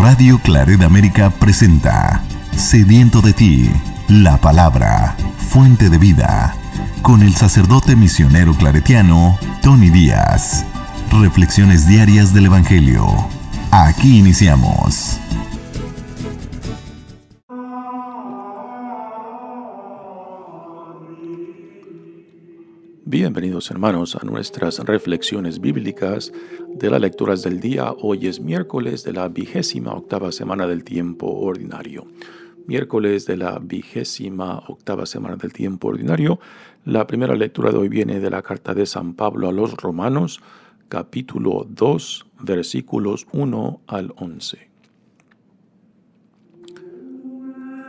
Radio Claret América presenta Sediento de ti, la palabra, fuente de vida, con el sacerdote misionero claretiano Tony Díaz. Reflexiones diarias del Evangelio. Aquí iniciamos. Bienvenidos hermanos a nuestras reflexiones bíblicas de las lecturas del día. Hoy es miércoles de la 28ª semana del tiempo ordinario. Miércoles de la 28ª semana del tiempo ordinario. La primera lectura de hoy viene de la carta de San Pablo a los Romanos, capítulo 2, versículos 1 al 11.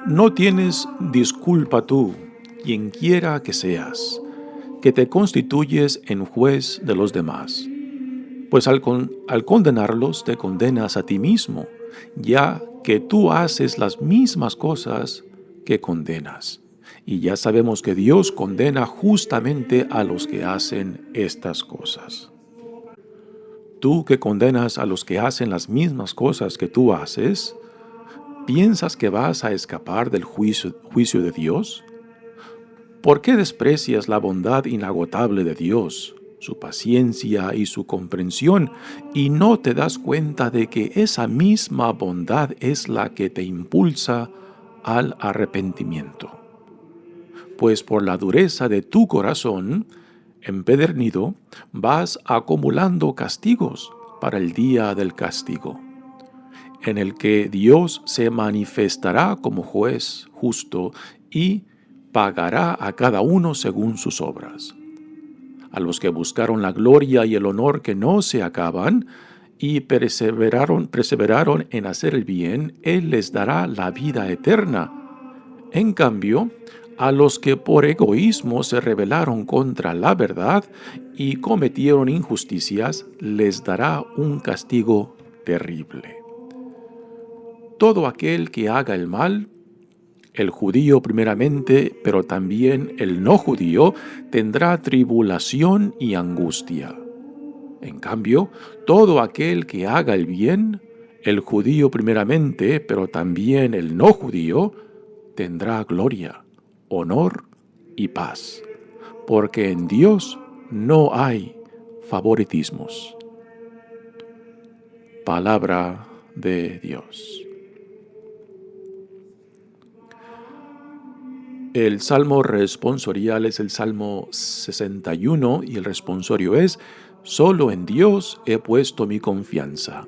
No tienes disculpa tú, quien quiera que seas, que te constituyes en juez de los demás. Pues al condenarlos te condenas a ti mismo, ya que tú haces las mismas cosas que condenas. Y ya sabemos que Dios condena justamente a los que hacen estas cosas. Tú que condenas a los que hacen las mismas cosas que tú haces, ¿piensas que vas a escapar del juicio de Dios? ¿Por qué desprecias la bondad inagotable de Dios, su paciencia y su comprensión, y no te das cuenta de que esa misma bondad es la que te impulsa al arrepentimiento? Pues por la dureza de tu corazón empedernido vas acumulando castigos para el día del castigo, en el que Dios se manifestará como juez justo y pagará a cada uno según sus obras. A los que buscaron la gloria y el honor que no se acaban y perseveraron en hacer el bien, Él les dará la vida eterna. En cambio, a los que por egoísmo se rebelaron contra la verdad y cometieron injusticias, les dará un castigo terrible. Todo aquel que haga el mal, el judío primeramente, pero también el no judío, tendrá tribulación y angustia. En cambio, todo aquel que haga el bien, el judío primeramente, pero también el no judío, tendrá gloria, honor y paz, porque en Dios no hay favoritismos. Palabra de Dios. El salmo responsorial es el Salmo 61 y el responsorio es: solo en Dios he puesto mi confianza.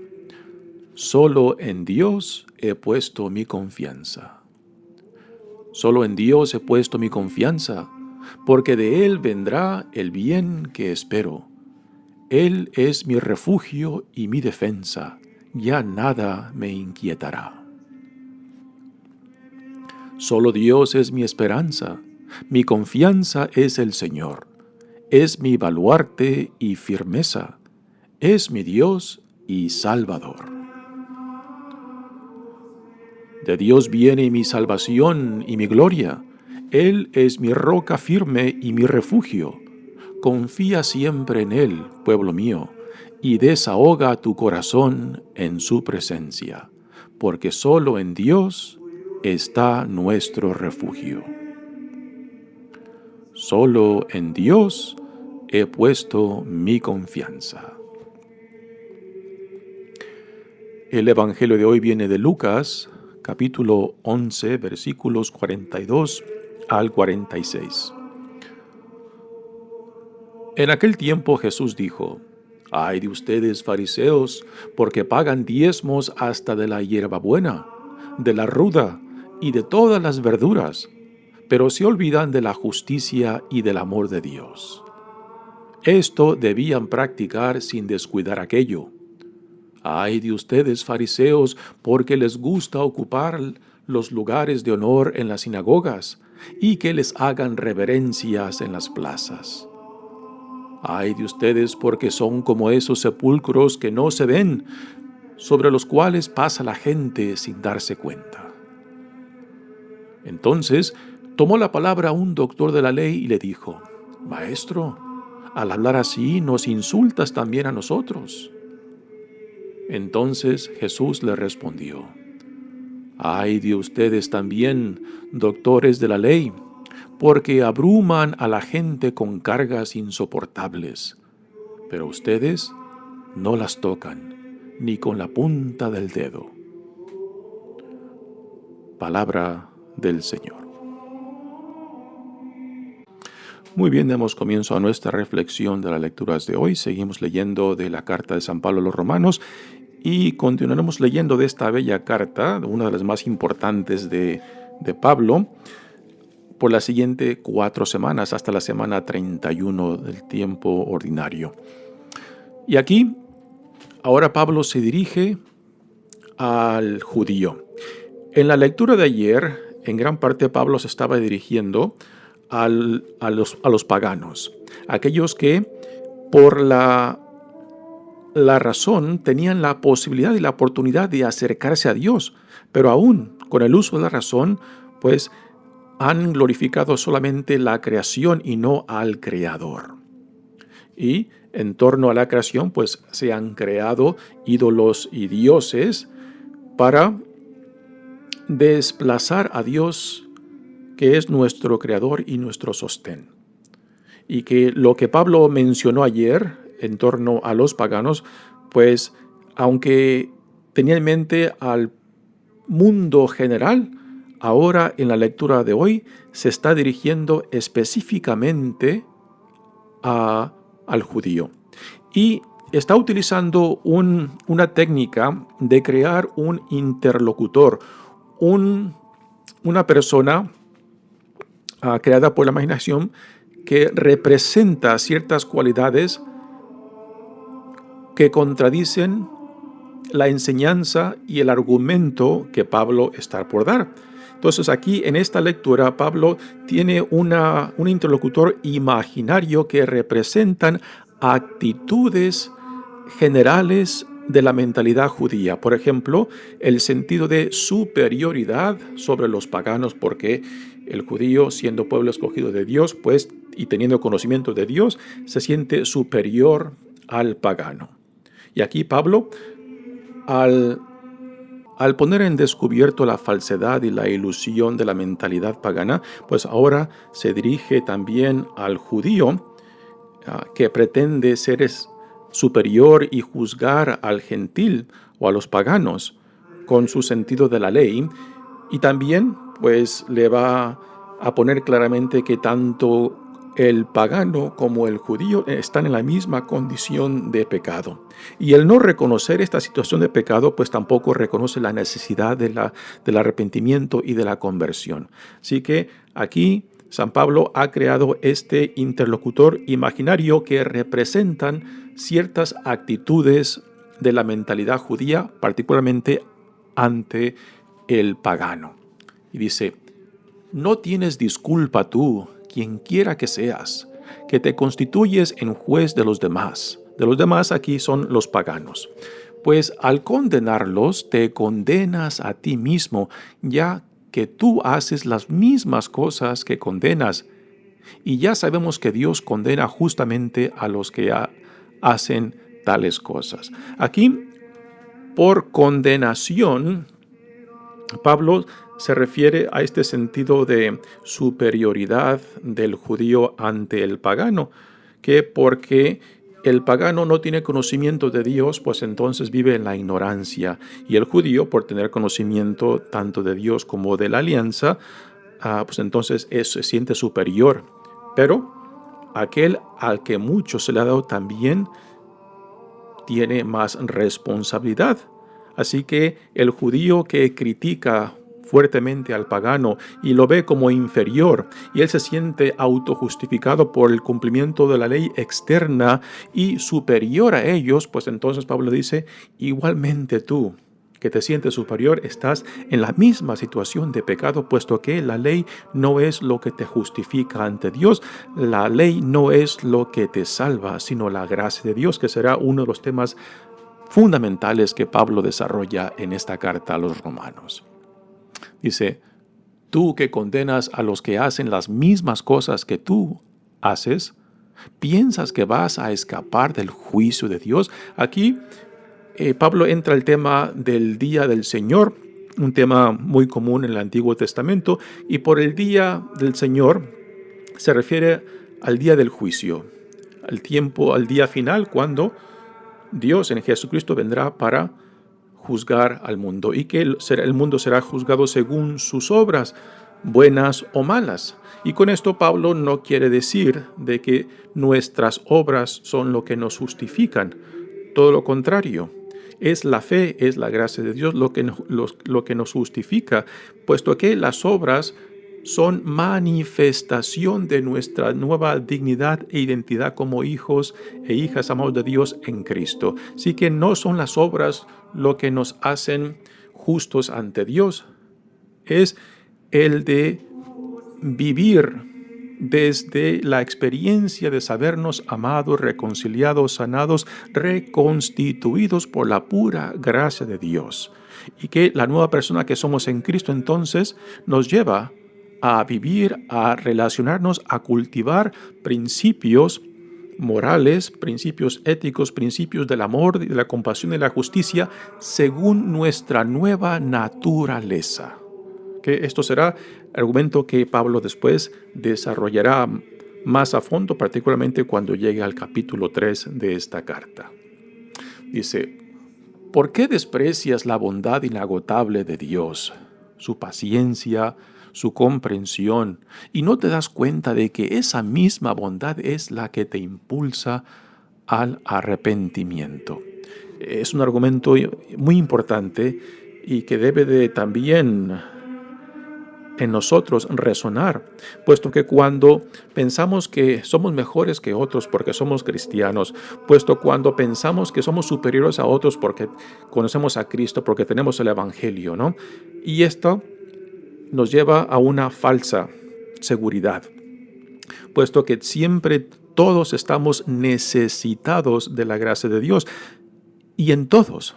Solo en Dios he puesto mi confianza. Solo en Dios he puesto mi confianza, porque de Él vendrá el bien que espero. Él es mi refugio y mi defensa, ya nada me inquietará. Solo Dios es mi esperanza, mi confianza es el Señor, es mi baluarte y firmeza, es mi Dios y Salvador. De Dios viene mi salvación y mi gloria, Él es mi roca firme y mi refugio. Confía siempre en Él, pueblo mío, y desahoga tu corazón en su presencia, porque solo en Dios está nuestro refugio. Solo en Dios he puesto mi confianza. El Evangelio de hoy viene de Lucas, capítulo 11, versículos 42 al 46. En aquel tiempo Jesús dijo: «Ay de ustedes, fariseos, porque pagan diezmos hasta de la hierbabuena, de la ruda y de todas las verduras, pero se olvidan de la justicia y del amor de Dios. Esto debían practicar sin descuidar aquello. Ay de ustedes, fariseos, porque les gusta ocupar los lugares de honor en las sinagogas y que les hagan reverencias en las plazas. Ay de ustedes, porque son como esos sepulcros que no se ven, sobre los cuales pasa la gente sin darse cuenta». Entonces tomó la palabra un doctor de la ley y le dijo: «Maestro, al hablar así nos insultas también a nosotros». Entonces Jesús le respondió: Ay de ustedes también, doctores de la ley, porque abruman a la gente con cargas insoportables, pero ustedes no las tocan, ni con la punta del dedo. Palabra del Señor. Muy bien, damos comienzo a nuestra reflexión de las lecturas de hoy. Seguimos leyendo de la carta de San Pablo a los Romanos y continuaremos leyendo de esta bella carta, una de las más importantes de Pablo, por las siguientes 4 semanas, hasta la semana 31 del tiempo ordinario. Y aquí, ahora Pablo se dirige al judío. En la lectura de ayer, en gran parte Pablo se estaba dirigiendo a los paganos, aquellos que por la razón tenían la posibilidad y la oportunidad de acercarse a Dios, pero aún con el uso de la razón, pues han glorificado solamente la creación y no al Creador. Y en torno a la creación, pues se han creado ídolos y dioses para desplazar a Dios, que es nuestro Creador y nuestro sostén. Y que lo que Pablo mencionó ayer en torno a los paganos, pues aunque tenía en mente al mundo general, ahora en la lectura de hoy se está dirigiendo específicamente al judío. Y está utilizando una técnica de crear un interlocutor, una persona creada por la imaginación que representa ciertas cualidades que contradicen la enseñanza y el argumento que Pablo está por dar. Entonces aquí en esta lectura Pablo tiene un interlocutor imaginario que representan actitudes generales de la mentalidad judía. Por ejemplo, el sentido de superioridad sobre los paganos, porque el judío, siendo pueblo escogido de Dios, pues, y teniendo conocimiento de Dios, se siente superior al pagano. Y aquí Pablo, al poner en descubierto la falsedad y la ilusión de la mentalidad pagana, pues ahora se dirige también al judío que pretende ser superior y juzgar al gentil o a los paganos con su sentido de la ley, y también pues le va a poner claramente que tanto el pagano como el judío están en la misma condición de pecado. Y el no reconocer esta situación de pecado, pues tampoco reconoce la necesidad del arrepentimiento y de la conversión. Así que aquí San Pablo ha creado este interlocutor imaginario que representan ciertas actitudes de la mentalidad judía, particularmente ante el pagano. Y dice: no tienes disculpa tú, quien quiera que seas, que te constituyes en juez de los demás. De los demás aquí son los paganos. Pues al condenarlos, te condenas a ti mismo, ya que tú haces las mismas cosas que condenas. Y ya sabemos que Dios condena justamente a los que hacen tales cosas. Aquí, por condenación, Pablo se refiere a este sentido de superioridad del judío ante el pagano, que porque el pagano no tiene conocimiento de Dios, pues entonces vive en la ignorancia, y el judío, por tener conocimiento tanto de Dios como de la alianza, pues entonces se siente superior. Pero aquel al que mucho se le ha dado también tiene más responsabilidad. Así que el judío que critica fuertemente al pagano y lo ve como inferior, y él se siente autojustificado por el cumplimiento de la ley externa y superior a ellos, pues entonces Pablo dice: igualmente tú, que te sientes superior, estás en la misma situación de pecado, puesto que la ley no es lo que te justifica ante Dios, la ley no es lo que te salva, sino la gracia de Dios, que será uno de los temas fundamentales que Pablo desarrolla en esta carta a los romanos. Dice: tú que condenas a los que hacen las mismas cosas que tú haces, ¿piensas que vas a escapar del juicio de Dios? Aquí Pablo entra al tema del día del Señor, un tema muy común en el Antiguo Testamento, y por el día del Señor se refiere al día del juicio, al día final, cuando Dios en Jesucristo vendrá para juzgar al mundo, y que el mundo será juzgado según sus obras, buenas o malas. Y con esto Pablo no quiere decir de que nuestras obras son lo que nos justifican. Todo lo contrario. Es la fe, es la gracia de Dios lo que nos justifica, puesto que las obras son manifestación de nuestra nueva dignidad e identidad como hijos e hijas amados de Dios en Cristo. Así que no son las obras lo que nos hacen justos ante Dios, es el de vivir desde la experiencia de sabernos amados, reconciliados, sanados, reconstituidos por la pura gracia de Dios. Y que la nueva persona que somos en Cristo entonces nos lleva a vivir, a relacionarnos, a cultivar principios morales, principios éticos, principios del amor, de la compasión y de la justicia, según nuestra nueva naturaleza. Que esto será argumento que Pablo después desarrollará más a fondo, particularmente cuando llegue al capítulo 3 de esta carta. Dice: ¿por qué desprecias la bondad inagotable de Dios, su paciencia, su comprensión, y no te das cuenta de que esa misma bondad es la que te impulsa al arrepentimiento? Es un argumento muy importante y que debe de también en nosotros resonar, puesto que cuando pensamos que somos mejores que otros porque somos cristianos, puesto cuando pensamos que somos superiores a otros porque conocemos a Cristo, porque tenemos el Evangelio, ¿no? Y esto nos lleva a una falsa seguridad, puesto que siempre todos estamos necesitados de la gracia de Dios, y en todos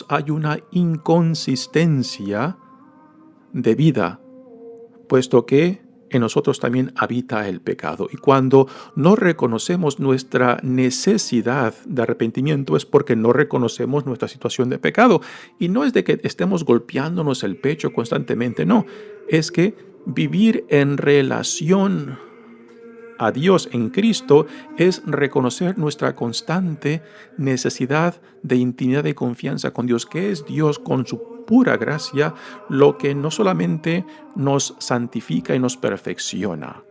hay una inconsistencia de vida, puesto que en nosotros también habita el pecado. Y cuando no reconocemos nuestra necesidad de arrepentimiento es porque no reconocemos nuestra situación de pecado. Y no es de que estemos golpeándonos el pecho constantemente, no. Es que vivir en relación a Dios en Cristo es reconocer nuestra constante necesidad de intimidad y confianza con Dios, que es Dios con su pura gracia, lo que no solamente nos santifica y nos perfecciona.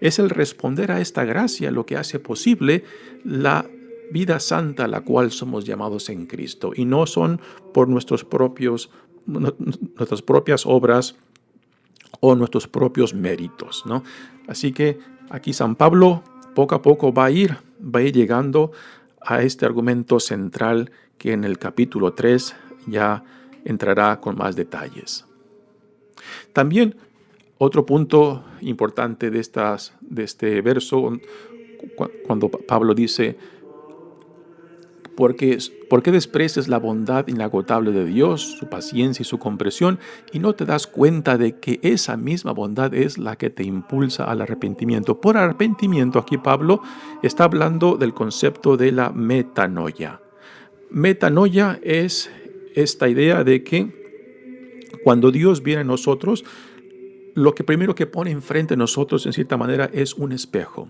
Es el responder a esta gracia lo que hace posible la vida santa a la cual somos llamados en Cristo, y no son por nuestras propias obras o nuestros propios méritos, ¿no? Así que aquí San Pablo poco a poco va a ir llegando a este argumento central que en el capítulo 3 ya entrará con más detalles. También otro punto importante de este verso, cuando Pablo dice: ¿por qué desprecias la bondad inagotable de Dios, su paciencia y su comprensión, y no te das cuenta de que esa misma bondad es la que te impulsa al arrepentimiento? Por arrepentimiento, aquí Pablo está hablando del concepto de la metanoia. Metanoia es esta idea de que cuando Dios viene a nosotros, lo que primero que pone enfrente de nosotros, en cierta manera, es un espejo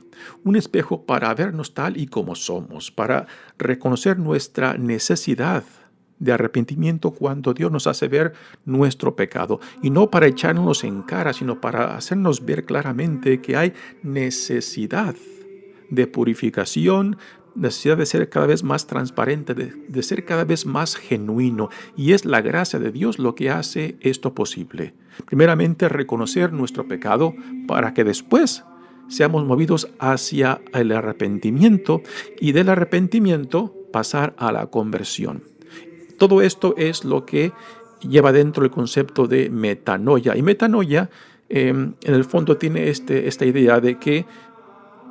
para vernos tal y como somos, para reconocer nuestra necesidad de arrepentimiento cuando Dios nos hace ver nuestro pecado, y no para echarnos en cara, sino para hacernos ver claramente que hay necesidad de purificación, necesidad de ser cada vez más transparente, de ser cada vez más genuino, y es la gracia de Dios lo que hace esto posible. Primeramente, reconocer nuestro pecado para que después seamos movidos hacia el arrepentimiento, y del arrepentimiento pasar a la conversión. Todo esto es lo que lleva dentro el concepto de metanoia. Y metanoia, en el fondo, tiene esta idea de que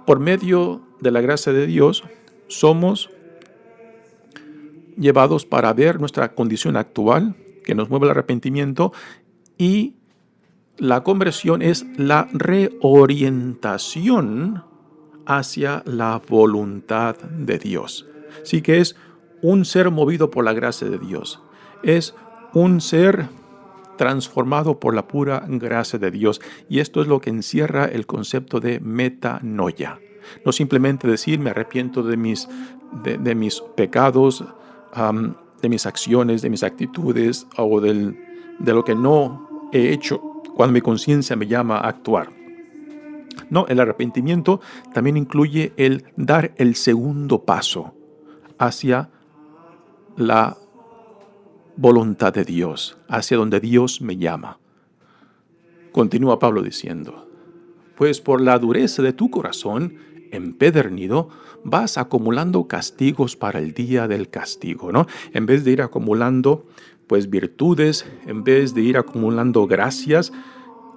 por medio de la gracia de Dios somos llevados para ver nuestra condición actual, que nos mueve al arrepentimiento, y la conversión es la reorientación hacia la voluntad de Dios. Así que es un ser movido por la gracia de Dios. Es un ser transformado por la pura gracia de Dios. Y esto es lo que encierra el concepto de metanoia. No simplemente decir me arrepiento de mis pecados, de mis acciones, de mis actitudes o de lo que no he hecho cuando mi conciencia me llama a actuar. No, el arrepentimiento también incluye el dar el segundo paso hacia la voluntad de Dios, hacia donde Dios me llama. Continúa Pablo diciendo, pues por la dureza de tu corazón empedernido, vas acumulando castigos para el día del castigo, ¿no? En vez de ir acumulando, pues, virtudes, en vez de ir acumulando gracias,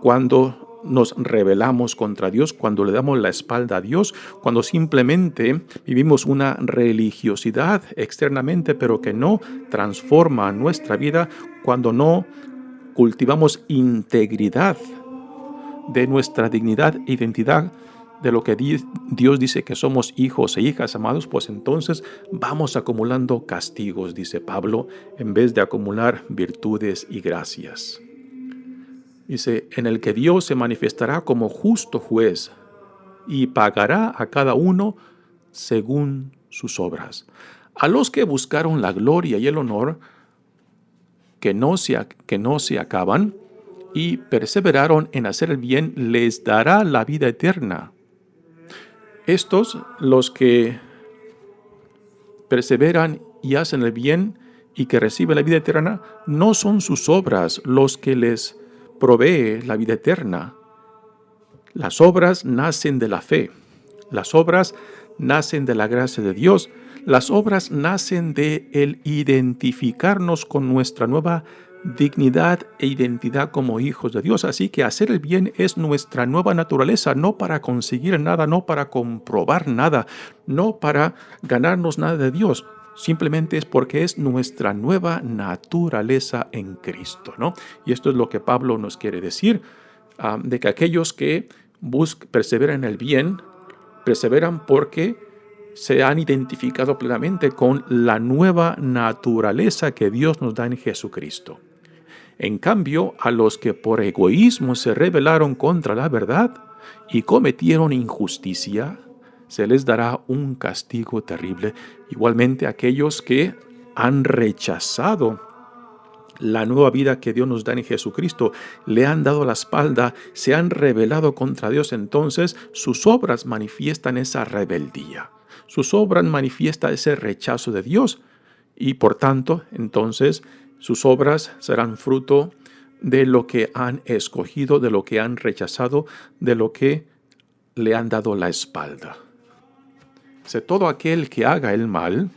cuando nos rebelamos contra Dios, cuando le damos la espalda a Dios, cuando simplemente vivimos una religiosidad externamente, pero que no transforma nuestra vida, cuando no cultivamos integridad de nuestra dignidad e identidad, de lo que Dios dice que somos hijos e hijas amados, pues entonces vamos acumulando castigos, dice Pablo, en vez de acumular virtudes y gracias. Dice, en el que Dios se manifestará como justo juez y pagará a cada uno según sus obras. A los que buscaron la gloria y el honor que no se acaban y perseveraron en hacer el bien, les dará la vida eterna. Estos, los que perseveran y hacen el bien y que reciben la vida eterna, no son sus obras los que les provee la vida eterna. Las obras nacen de la fe. Las obras nacen de la gracia de Dios. Las obras nacen de el identificarnos con nuestra nueva dignidad e identidad como hijos de Dios. Así que hacer el bien es nuestra nueva naturaleza, no para conseguir nada, no para comprobar nada, no para ganarnos nada de Dios. Simplemente es porque es nuestra nueva naturaleza en Cristo, ¿no? Y esto es lo que Pablo nos quiere decir, de que aquellos que perseveran en el bien, perseveran porque se han identificado plenamente con la nueva naturaleza que Dios nos da en Jesucristo. En cambio, a los que por egoísmo se rebelaron contra la verdad y cometieron injusticia, se les dará un castigo terrible. Igualmente, aquellos que han rechazado la nueva vida que Dios nos da en Jesucristo, le han dado la espalda, se han rebelado contra Dios, entonces sus obras manifiestan esa rebeldía. Sus obras manifiestan ese rechazo de Dios y por tanto, entonces, sus obras serán fruto de lo que han escogido, de lo que han rechazado, de lo que le han dado la espalda. Todo aquel que haga el mal,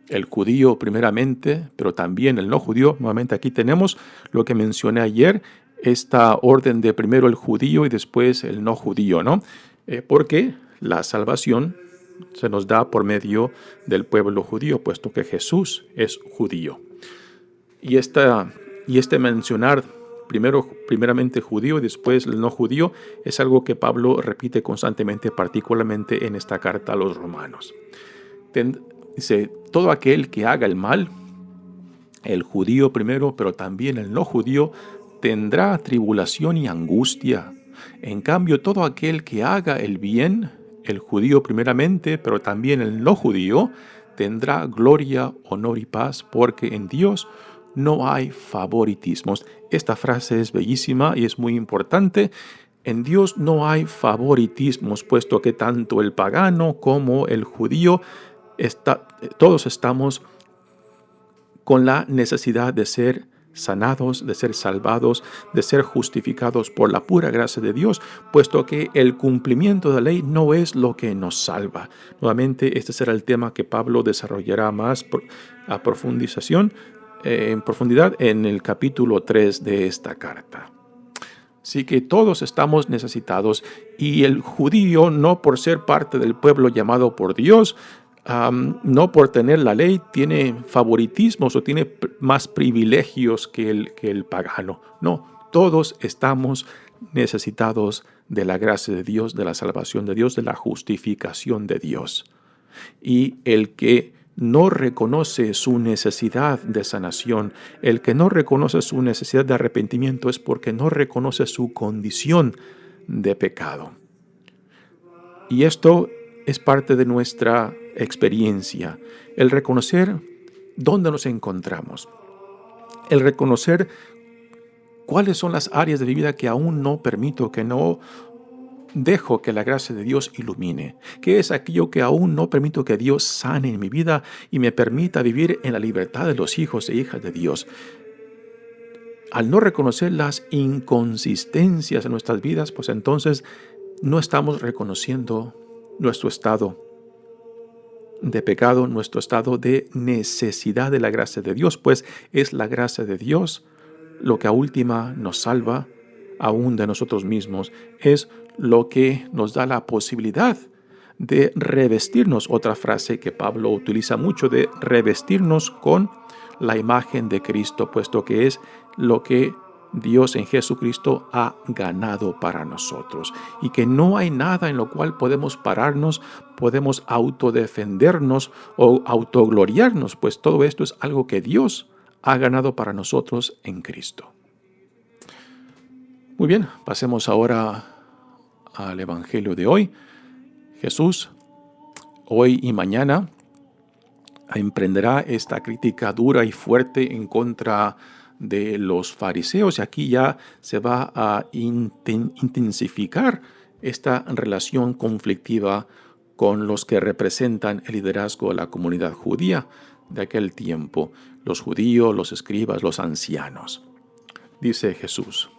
el judío primeramente, pero también el no judío, nuevamente aquí tenemos lo que mencioné ayer, esta orden de primero el judío y después el no judío, ¿no? Porque la salvación se nos da por medio del pueblo judío, puesto que Jesús es judío. Y este mencionar primeramente judío y después el no judío es algo que Pablo repite constantemente, particularmente en esta carta a los romanos. Dice, todo aquel que haga el mal, el judío primero, pero también el no judío, tendrá tribulación y angustia. En cambio, todo aquel que haga el bien, el judío primeramente, pero también el no judío, tendrá gloria, honor y paz, porque en Dios no hay favoritismos. Esta frase es bellísima y es muy importante. En Dios no hay favoritismos, puesto que tanto el pagano como el judío, todos estamos con la necesidad de ser sanados, de ser salvados, de ser justificados por la pura gracia de Dios, puesto que el cumplimiento de la ley no es lo que nos salva. Nuevamente, este será el tema que Pablo desarrollará más en profundidad en el capítulo 3 de esta carta. Así que todos estamos necesitados y el judío, no por ser parte del pueblo llamado por Dios, no por tener la ley, tiene favoritismos o tiene más privilegios que el pagano. No, todos estamos necesitados de la gracia de Dios, de la salvación de Dios, de la justificación de Dios. Y el que no reconoce su necesidad de sanación. El que no reconoce su necesidad de arrepentimiento es porque no reconoce su condición de pecado. Y esto es parte de nuestra experiencia, el reconocer dónde nos encontramos, el reconocer cuáles son las áreas de mi vida que aún no permito, que no dejo que la gracia de Dios ilumine, qué es aquello que aún no permito que Dios sane en mi vida y me permita vivir en la libertad de los hijos e hijas de Dios. Al no reconocer las inconsistencias en nuestras vidas, pues entonces no estamos reconociendo nuestro estado de pecado, nuestro estado de necesidad de la gracia de Dios, pues es la gracia de Dios lo que a última nos salva aún de nosotros mismos, es lo que nos da la posibilidad de revestirnos, otra frase que Pablo utiliza mucho, de revestirnos con la imagen de Cristo, puesto que es lo que Dios en Jesucristo ha ganado para nosotros, y que no hay nada en lo cual podemos pararnos, podemos autodefendernos o autogloriarnos, pues todo esto es algo que Dios ha ganado para nosotros en Cristo. Muy bien, pasemos ahora al Evangelio de hoy. Jesús, hoy y mañana, emprenderá esta crítica dura y fuerte en contra de los fariseos, y aquí ya se va a intensificar esta relación conflictiva con los que representan el liderazgo de la comunidad judía de aquel tiempo, los judíos, los escribas, los ancianos. Dice Jesús: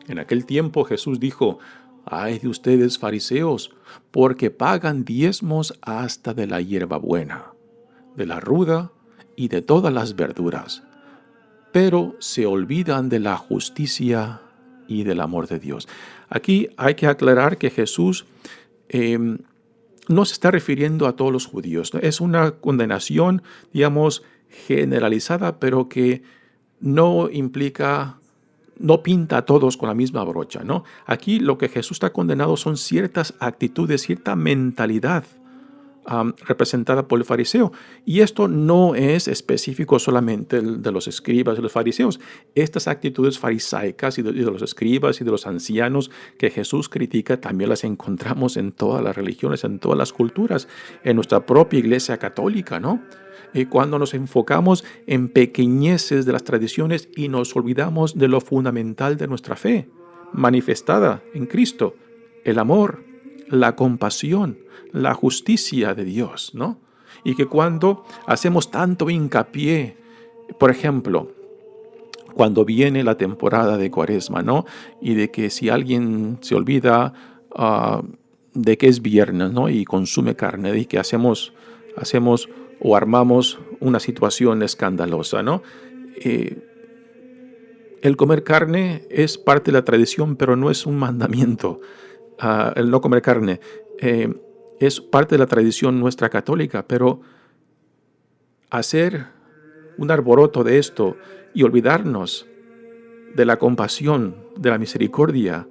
en aquel tiempo Jesús dijo: «Ay de ustedes, fariseos, porque pagan diezmos hasta de la hierbabuena, de la ruda y de todas las verduras, pero se olvidan de la justicia y del amor de Dios». Aquí hay que aclarar que Jesús no se está refiriendo a todos los judíos. Es una condenación, digamos, generalizada, pero que no implica, no pinta a todos con la misma brocha, ¿no? Aquí lo que Jesús está condenado son ciertas actitudes, cierta mentalidad representada por el fariseo. Y esto no es específico solamente de los escribas y los fariseos. Estas actitudes farisaicas y de los escribas y de los ancianos que Jesús critica también las encontramos en todas las religiones, en todas las culturas, en nuestra propia Iglesia católica, ¿no? Cuando nos enfocamos en pequeñeces de las tradiciones y nos olvidamos de lo fundamental de nuestra fe, manifestada en Cristo, el amor, la compasión, la justicia de Dios, ¿no? Y que cuando hacemos tanto hincapié, por ejemplo, cuando viene la temporada de Cuaresma, ¿no? Y de que si alguien se olvida de que es viernes, ¿no? Y consume carne, y que hacemos o armamos una situación escandalosa, ¿no? El comer carne es parte de la tradición, pero no es un mandamiento. El no comer carne es parte de la tradición nuestra católica, pero hacer un alboroto de esto y olvidarnos de la compasión, de la misericordia,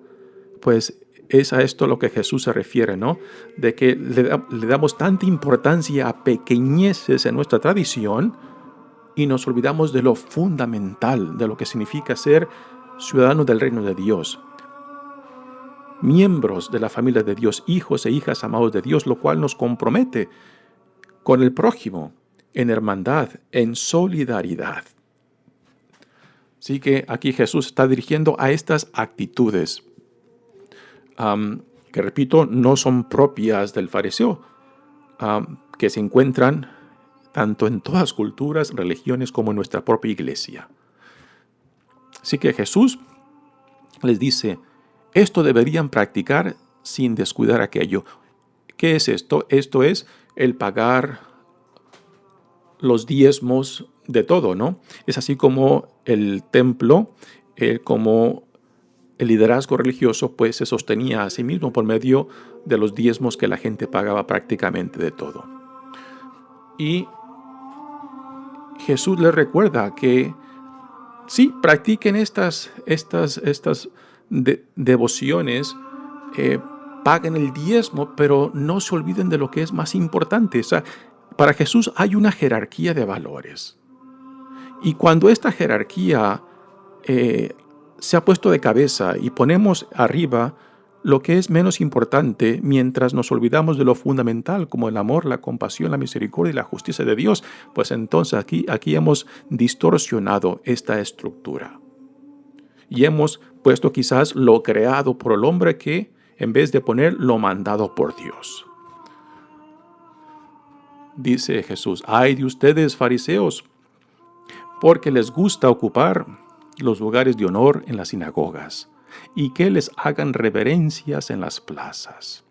pues es a esto lo que Jesús se refiere, ¿no? De que le damos tanta importancia a pequeñeces en nuestra tradición y nos olvidamos de lo fundamental, de lo que significa ser ciudadanos del reino de Dios, miembros de la familia de Dios, hijos e hijas amados de Dios, lo cual nos compromete con el prójimo, en hermandad, en solidaridad. Así que aquí Jesús está dirigiendo a estas actitudes que, repito, no son propias del fariseo, que se encuentran tanto en todas culturas, religiones, como en nuestra propia iglesia. Así que Jesús les dice: esto deberían practicar sin descuidar aquello. ¿Qué es esto? Esto es el pagar los diezmos de todo, ¿no? Es así como el templo, como el liderazgo religioso, pues se sostenía a sí mismo por medio de los diezmos que la gente pagaba prácticamente de todo. Y Jesús les recuerda que sí, practiquen estas devociones, paguen el diezmo, pero no se olviden de lo que es más importante. O sea, Para Jesús hay una jerarquía de valores. Y cuando esta jerarquía se ha puesto de cabeza y ponemos arriba lo que es menos importante mientras nos olvidamos de lo fundamental como el amor, la compasión, la misericordia y la justicia de Dios, pues entonces aquí hemos distorsionado esta estructura. Y hemos puesto quizás lo creado por el hombre que en vez de poner lo mandado por Dios. Dice Jesús, ay de ustedes fariseos, porque les gusta ocupar los lugares de honor en las sinagogas y que les hagan reverencias en las plazas.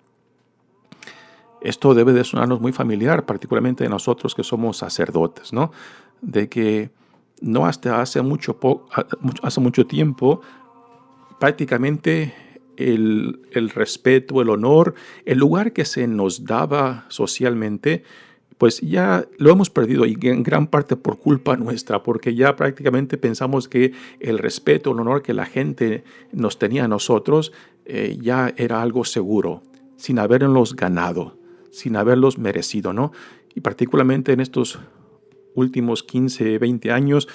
Esto debe de sonarnos muy familiar, particularmente de nosotros que somos sacerdotes, ¿no? De que no hasta hace mucho tiempo, prácticamente el respeto, el honor, el lugar que se nos daba socialmente, pues ya lo hemos perdido y en gran parte por culpa nuestra, porque ya prácticamente pensamos que el respeto, el honor que la gente nos tenía a nosotros ya era algo seguro, sin haberlos ganado, sin haberlos merecido, ¿no? Y particularmente en estos últimos 15, 20 años,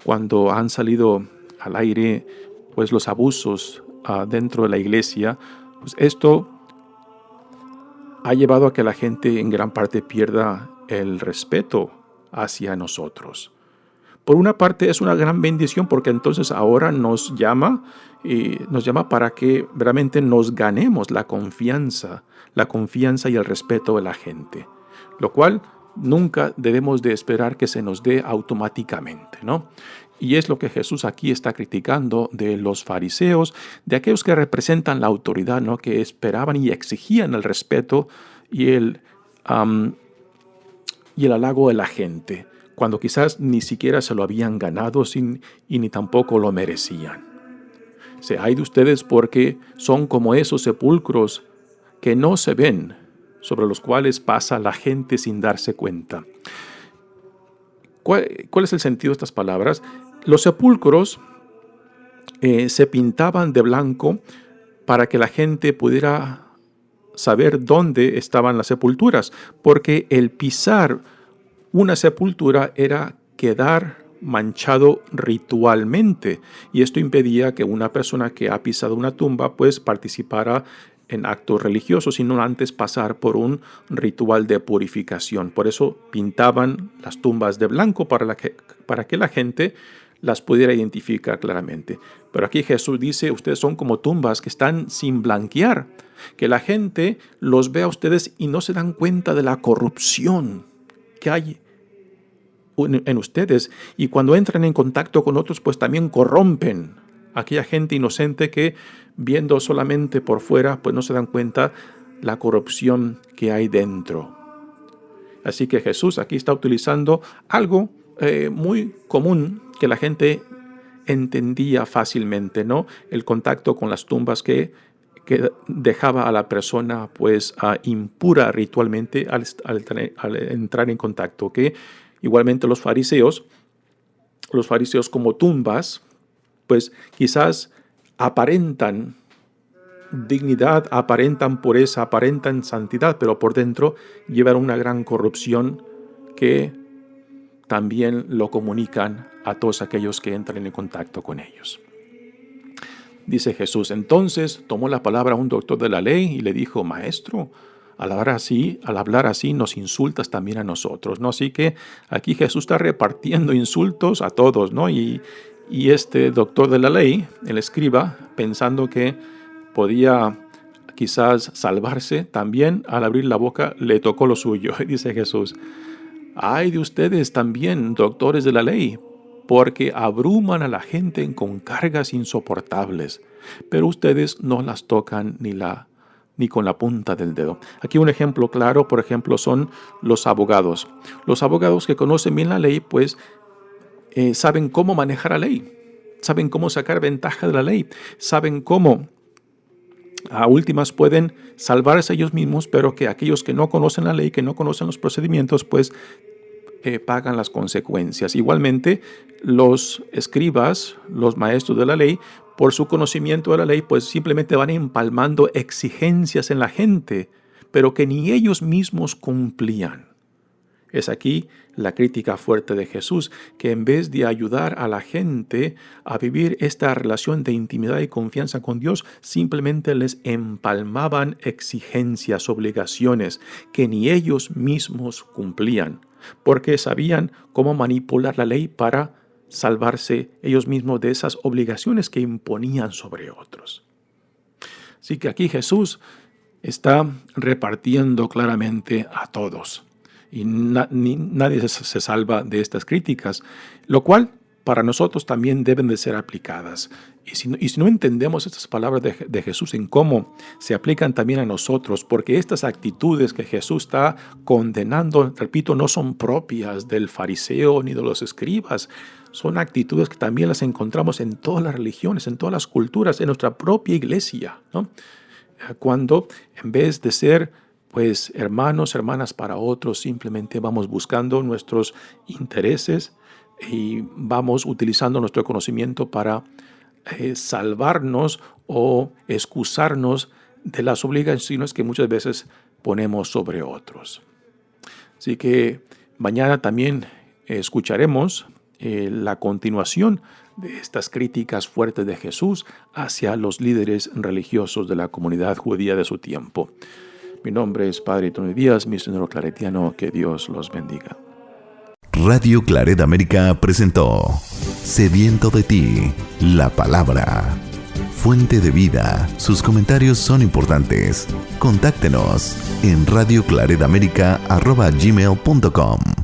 cuando han salido al aire pues los abusos dentro de la iglesia, pues esto ha llevado a que la gente en gran parte pierda el respeto hacia nosotros. Por una parte es una gran bendición porque entonces ahora nos llama para que realmente nos ganemos la confianza y el respeto de la gente, lo cual nunca debemos de esperar que se nos dé automáticamente, ¿no? Y es lo que Jesús aquí está criticando de los fariseos, de aquellos que representan la autoridad, ¿no? Que esperaban y exigían el respeto y el halago de la gente, cuando quizás ni siquiera se lo habían ganado y ni tampoco lo merecían. Ay de ustedes porque son como esos sepulcros que no se ven, sobre los cuales pasa la gente sin darse cuenta. ¿Cuál es el sentido de estas palabras? Los sepulcros se pintaban de blanco para que la gente pudiera saber dónde estaban las sepulturas, porque el pisar una sepultura era quedar manchado ritualmente, y esto impedía que una persona que ha pisado una tumba pues participara en actos religiosos, sino antes pasar por un ritual de purificación. Por eso pintaban las tumbas de blanco para que la gente las pudiera identificar claramente. Pero aquí Jesús dice, ustedes son como tumbas que están sin blanquear, que la gente los ve a ustedes y no se dan cuenta de la corrupción que hay en ustedes, y cuando entran en contacto con otros, pues también corrompen a aquella gente inocente que, viendo solamente por fuera, pues no se dan cuenta la corrupción que hay dentro. Así que Jesús aquí está utilizando algo muy común que la gente entendía fácilmente, ¿no? El contacto con las tumbas que dejaba a la persona pues impura ritualmente al entrar en contacto, que igualmente los fariseos como tumbas, pues quizás aparentan dignidad, aparentan pureza, aparentan santidad, pero por dentro llevan una gran corrupción que también lo comunican a todos aquellos que entran en contacto con ellos. Dice Jesús, entonces tomó la palabra un doctor de la ley y le dijo, Maestro, al hablar así nos insultas también a nosotros, ¿no? Así que aquí Jesús está repartiendo insultos a todos, ¿no? Y este doctor de la ley, el escriba, pensando que podía quizás salvarse, también al abrir la boca le tocó lo suyo. Dice Jesús, ay de ustedes también, doctores de la ley, porque abruman a la gente con cargas insoportables, pero ustedes no las tocan ni con la punta del dedo. Aquí un ejemplo claro, por ejemplo, son los abogados. Los abogados que conocen bien la ley, pues saben cómo manejar la ley, saben cómo sacar ventaja de la ley, saben cómo a últimas pueden salvarse ellos mismos, pero que aquellos que no conocen la ley, que no conocen los procedimientos, pues pagan las consecuencias. Igualmente, los escribas, los maestros de la ley, por su conocimiento de la ley, pues simplemente van empalmando exigencias en la gente, pero que ni ellos mismos cumplían. Es aquí la crítica fuerte de Jesús, que en vez de ayudar a la gente a vivir esta relación de intimidad y confianza con Dios, simplemente les empalmaban exigencias, obligaciones que ni ellos mismos cumplían, porque sabían cómo manipular la ley para salvarse ellos mismos de esas obligaciones que imponían sobre otros. Así que aquí Jesús está repartiendo claramente a todos. Y nadie se salva de estas críticas, lo cual para nosotros también deben de ser aplicadas. Y si no entendemos estas palabras de Jesús en cómo se aplican también a nosotros, porque estas actitudes que Jesús está condenando, repito, no son propias del fariseo ni de los escribas, son actitudes que también las encontramos en todas las religiones, en todas las culturas, en nuestra propia iglesia, ¿no? Cuando en vez de ser pues hermanos, hermanas para otros, simplemente vamos buscando nuestros intereses y vamos utilizando nuestro conocimiento para salvarnos o excusarnos de las obligaciones que muchas veces ponemos sobre otros. Así que mañana también escucharemos la continuación de estas críticas fuertes de Jesús hacia los líderes religiosos de la comunidad judía de su tiempo. Mi nombre es Padre Tony Díaz, misionero claretiano. Que Dios los bendiga. Radio Claret América presentó Sediento de ti, la palabra. Fuente de vida. Sus comentarios son importantes. Contáctenos en radioclaretamerica@gmail.com.